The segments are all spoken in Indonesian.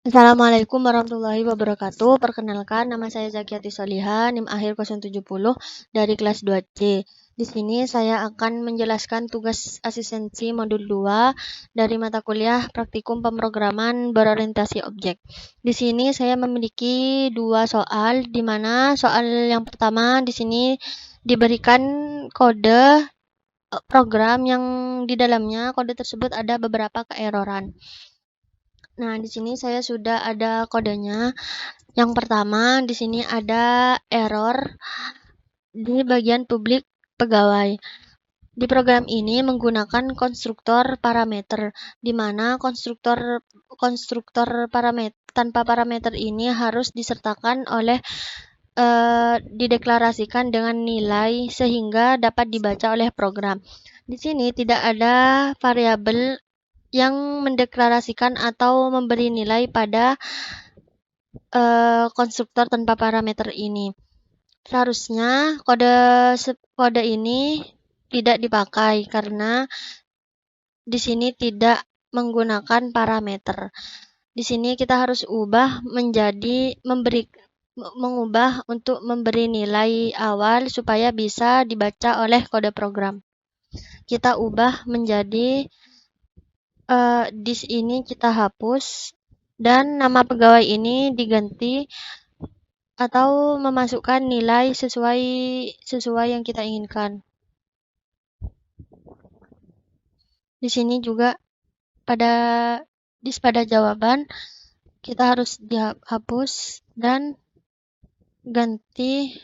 Assalamualaikum warahmatullahi wabarakatuh. Perkenalkan, nama saya Zakiati Soliha, NIM akhir 070 dari kelas 2C. Di sini saya akan menjelaskan tugas asistensi modul 2 dari mata kuliah Praktikum Pemrograman Berorientasi Objek. Di sini saya memiliki dua soal, di mana soal yang pertama di sini diberikan kode program yang di dalamnya kode tersebut ada beberapa keeroran. Nah, di sini saya sudah ada kodenya. Yang pertama, di sini ada error di bagian publik pegawai. Di program ini menggunakan konstruktor parameter, di mana konstruktor parameter tanpa parameter ini harus disertakan oleh dideklarasikan dengan nilai sehingga dapat dibaca oleh program. Di sini tidak ada variabel yang mendeklarasikan atau memberi nilai pada konstruktor tanpa parameter ini. Seharusnya kode ini tidak dipakai karena di sini tidak menggunakan parameter. Di sini kita harus mengubah untuk memberi nilai awal supaya bisa dibaca oleh kode program. Kita ubah menjadi dis ini kita hapus dan nama pegawai ini diganti atau memasukkan nilai sesuai yang kita inginkan. Di sini juga pada jawaban kita harus dihapus dan ganti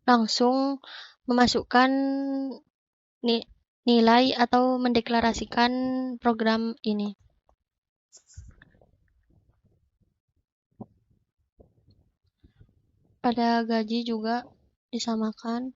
langsung memasukkan nilai atau mendeklarasikan program ini. Pada gaji juga disamakan.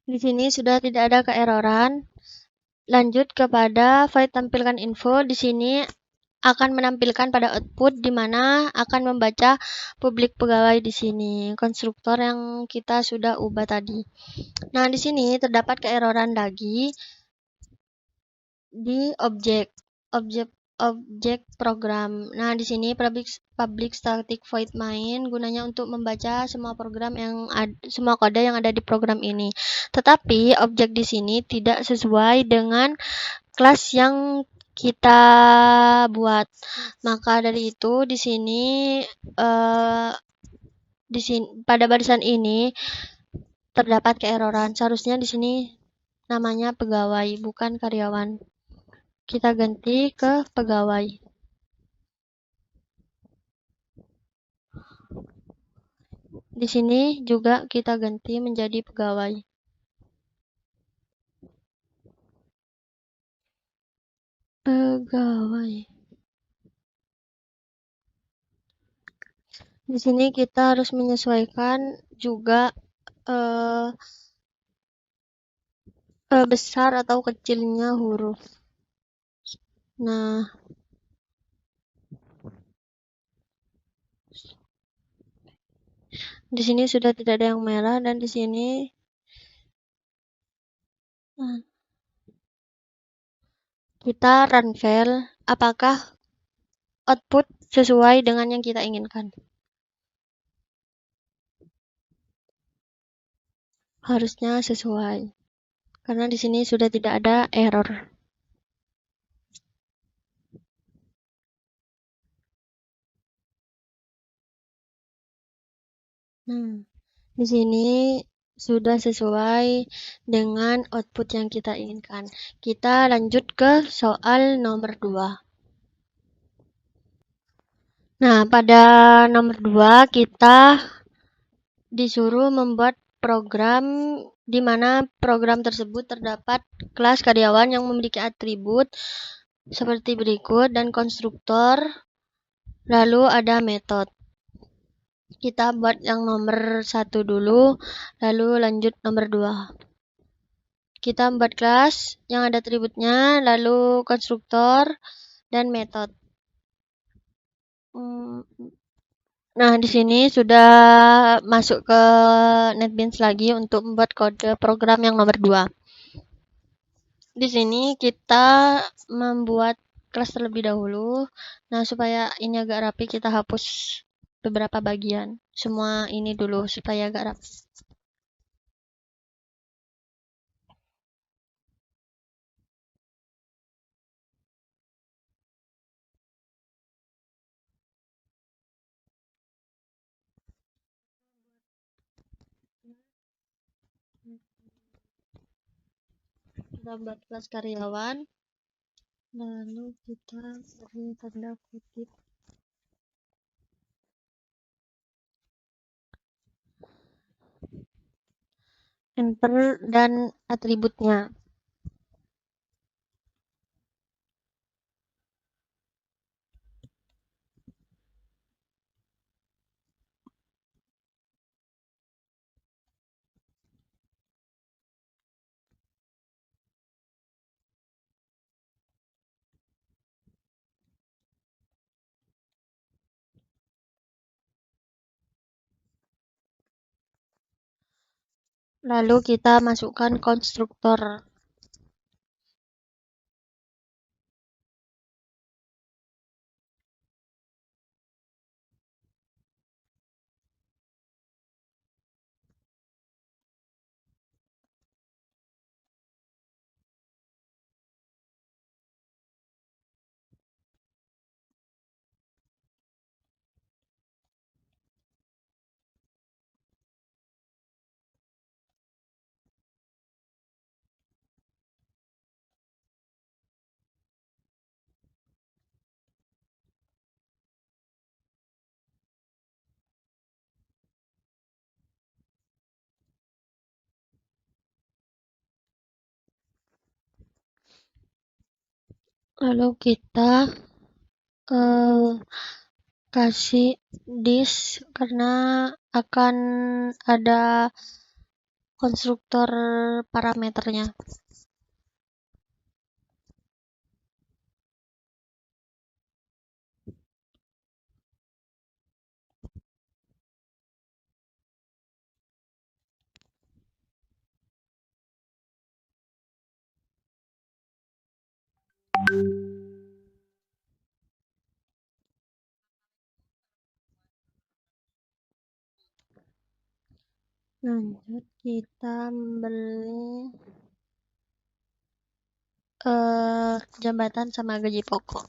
Di sini sudah tidak ada keeroran. Lanjut kepada void tampilkan info. Di sini akan menampilkan pada output di mana akan membaca publik pegawai di sini, konstruktor yang kita sudah ubah tadi. Nah, di sini terdapat keeroran lagi di objek program. Nah, di sini public static void main gunanya untuk membaca semua kode yang ada di program ini. Tetapi objek di sini tidak sesuai dengan kelas yang kita buat. Maka dari itu di sini pada barisan ini terdapat keeroran. Seharusnya di sini namanya pegawai bukan karyawan. Kita ganti ke pegawai. Di sini juga kita ganti menjadi pegawai. Di sini kita harus menyesuaikan juga besar atau kecilnya huruf. Nah, di sini sudah tidak ada yang merah dan di sini kita run file. Apakah output sesuai dengan yang kita inginkan? Harusnya sesuai. Karena di sini sudah tidak ada error. Nah, di sini sudah sesuai dengan output yang kita inginkan. Kita lanjut ke soal nomor 2. Nah, pada nomor 2 kita disuruh membuat program di mana program tersebut terdapat kelas karyawan yang memiliki atribut seperti berikut dan konstruktor, lalu ada metode. Kita buat yang nomor 1 dulu, lalu lanjut nomor 2. Kita membuat kelas yang ada atributnya, lalu konstruktor dan metode. Nah, di sini sudah masuk ke NetBeans lagi untuk membuat kode program yang nomor 2. Di sini kita membuat kelas terlebih dahulu. Nah, supaya ini agak rapi, kita hapus beberapa bagian. Semua ini dulu supaya agak rapi. Kita buat kelas karyawan, lalu kita beri tanda kutip enter dan atributnya. Lalu kita masukkan konstruktor. Lalu kita kasih this karena akan ada konstruktor parameternya. Lanjut kita membeli jabatan sama gaji pokok.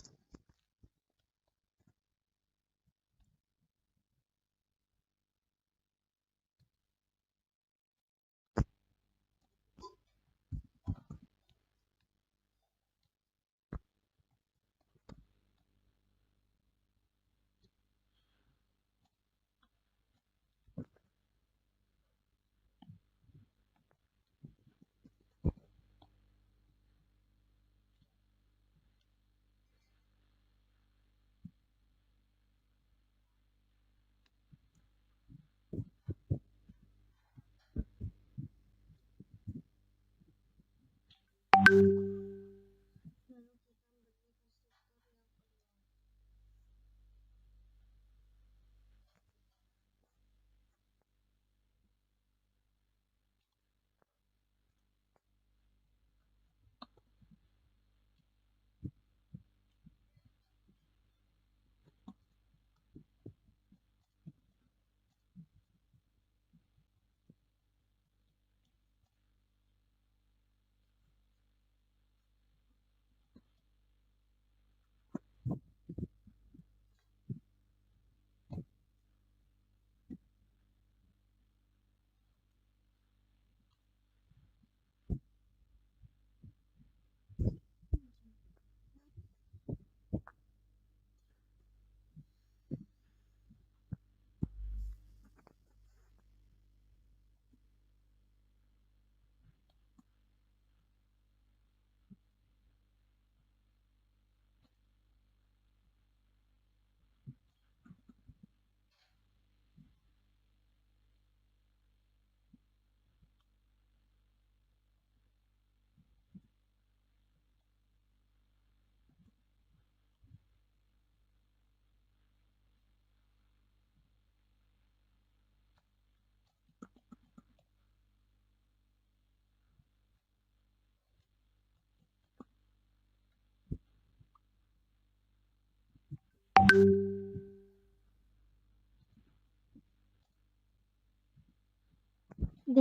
Di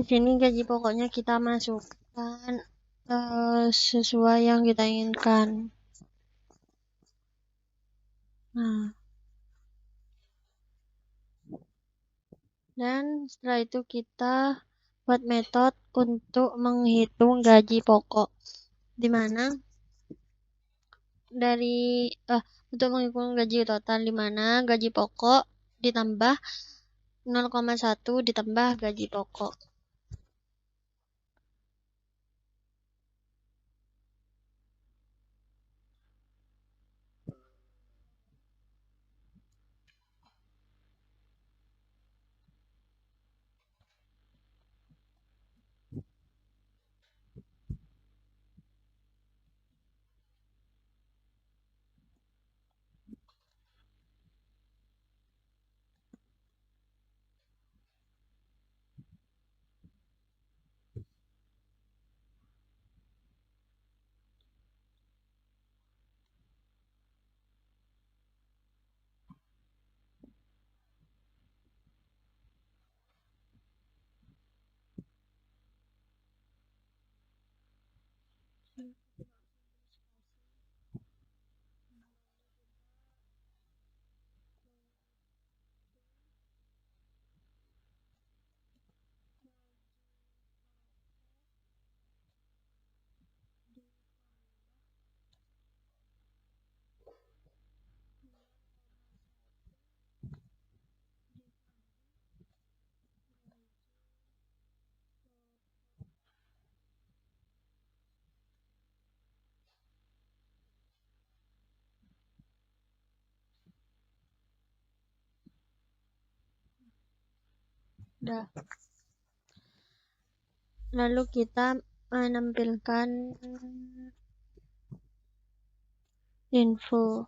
sini gaji pokoknya kita masukkan sesuai yang kita inginkan. Nah, dan setelah itu kita buat metode untuk menghitung gaji pokok, di mana untuk menghitung gaji total, di mana gaji pokok ditambah 0,1 ditambah gaji pokok. Dah. Lalu kita menampilkan info.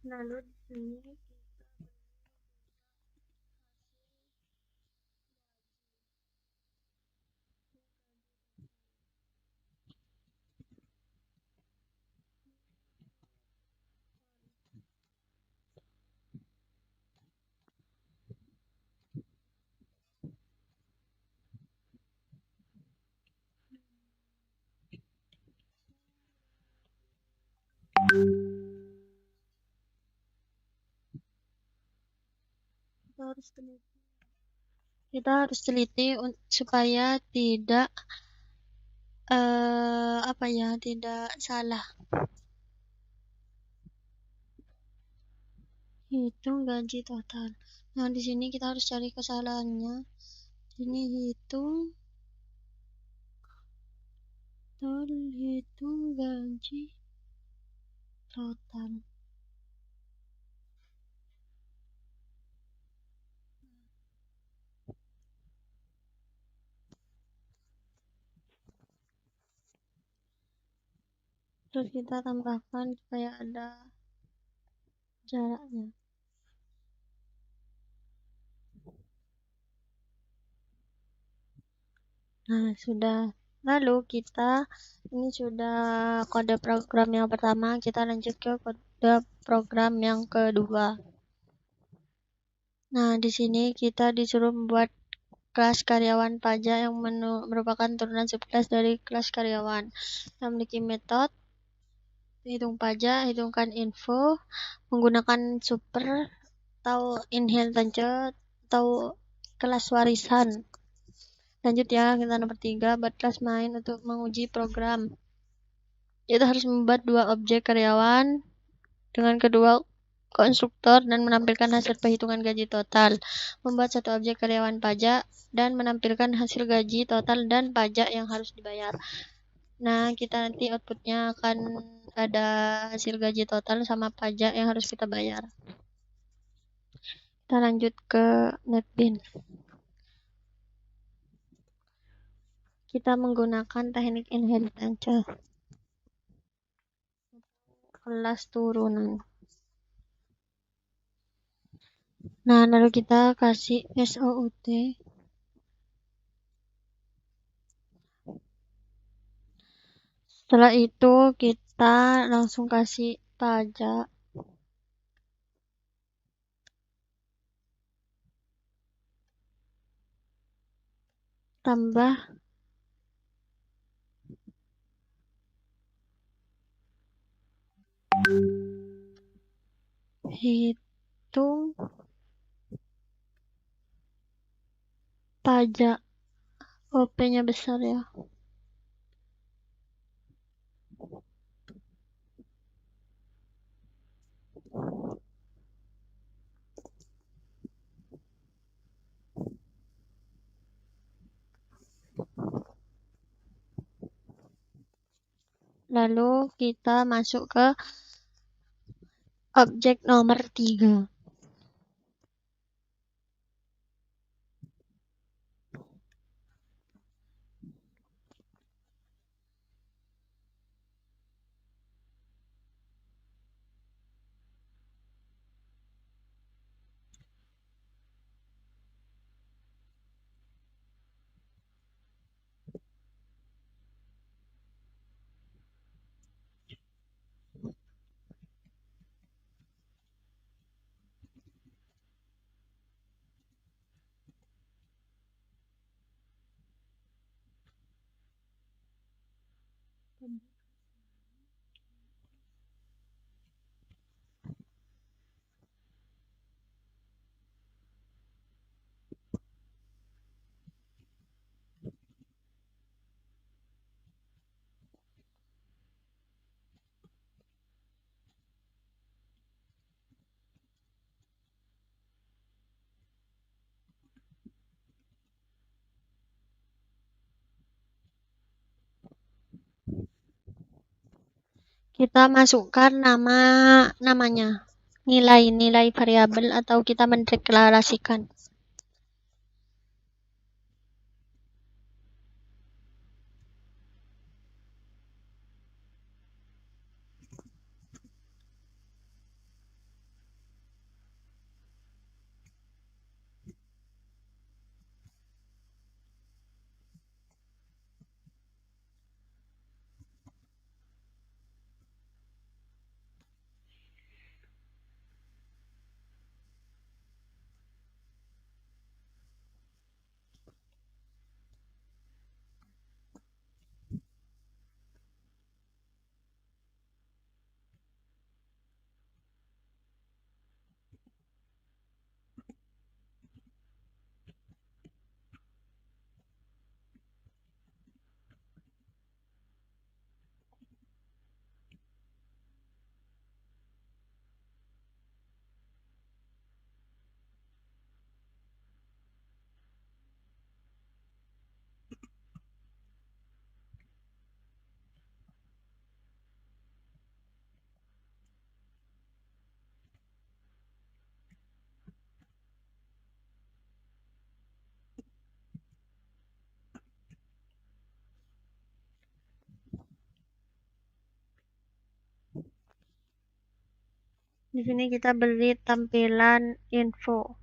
Lalu di sini kita harus teliti supaya tidak tidak salah. Hitung gaji total. Nah, di sini kita harus cari kesalahannya. Ini hitung gaji total. Terus kita tambahkan supaya ada jaraknya. Nah, sudah. Lalu ini sudah kode program yang pertama, kita lanjut ke kode program yang kedua. Nah, di sini kita disuruh membuat kelas karyawan pajak yang merupakan turunan subkelas dari kelas karyawan. Kita memiliki metode hitung pajak, hitungkan info, menggunakan super atau inheritance atau kelas warisan. Lanjut ya, kita nomor 3, buat kelas main untuk menguji program. Kita harus membuat 2 objek karyawan dengan kedua konstruktor dan menampilkan hasil perhitungan gaji total. Membuat 1 objek karyawan pajak dan menampilkan hasil gaji total dan pajak yang harus dibayar. Nah, kita nanti outputnya akan ada hasil gaji total sama pajak yang harus kita bayar. Kita lanjut ke NetBeans. Kita menggunakan teknik inheritance. Kelas turunan. Nah, lalu kita kasih SOUT. Setelah itu kita langsung kasih pajak. Tambah hitung pajak. OP-nya besar ya. Lalu kita masuk ke objek nomor 3. Kita masukkan namanya, nilai variabel atau kita mendeklarasikan. Di sini kita beli tampilan info.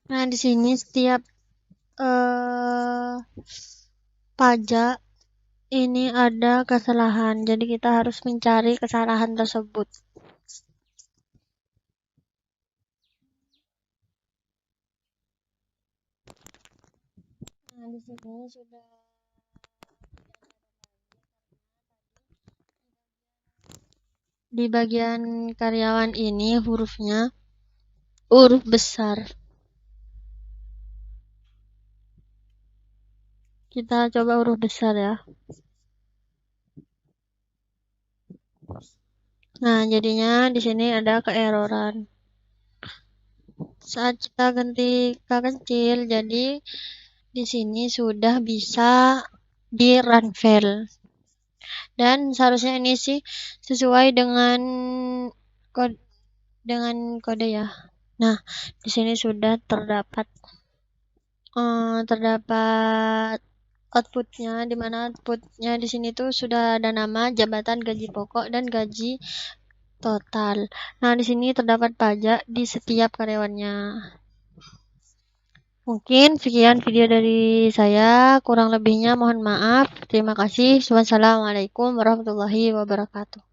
Nah, di sini setiap pajak ini ada kesalahan. Jadi kita harus mencari kesalahan tersebut. Nah, di sini sudah di bagian karyawan ini hurufnya huruf besar. Kita coba huruf besar ya. Nah, jadinya di sini ada keeroran. Saat kita ganti ke kecil, jadi di sini sudah bisa di run file. Dan seharusnya ini sih sesuai dengan kode ya. Nah, di sini sudah terdapat outputnya, di mana outputnya di sini tuh sudah ada nama, jabatan, gaji pokok, dan gaji total. Nah, di sini terdapat pajak di setiap karyawannya. Mungkin sekian video dari saya, kurang lebihnya mohon maaf. Terima kasih. Wassalamualaikum warahmatullahi wabarakatuh.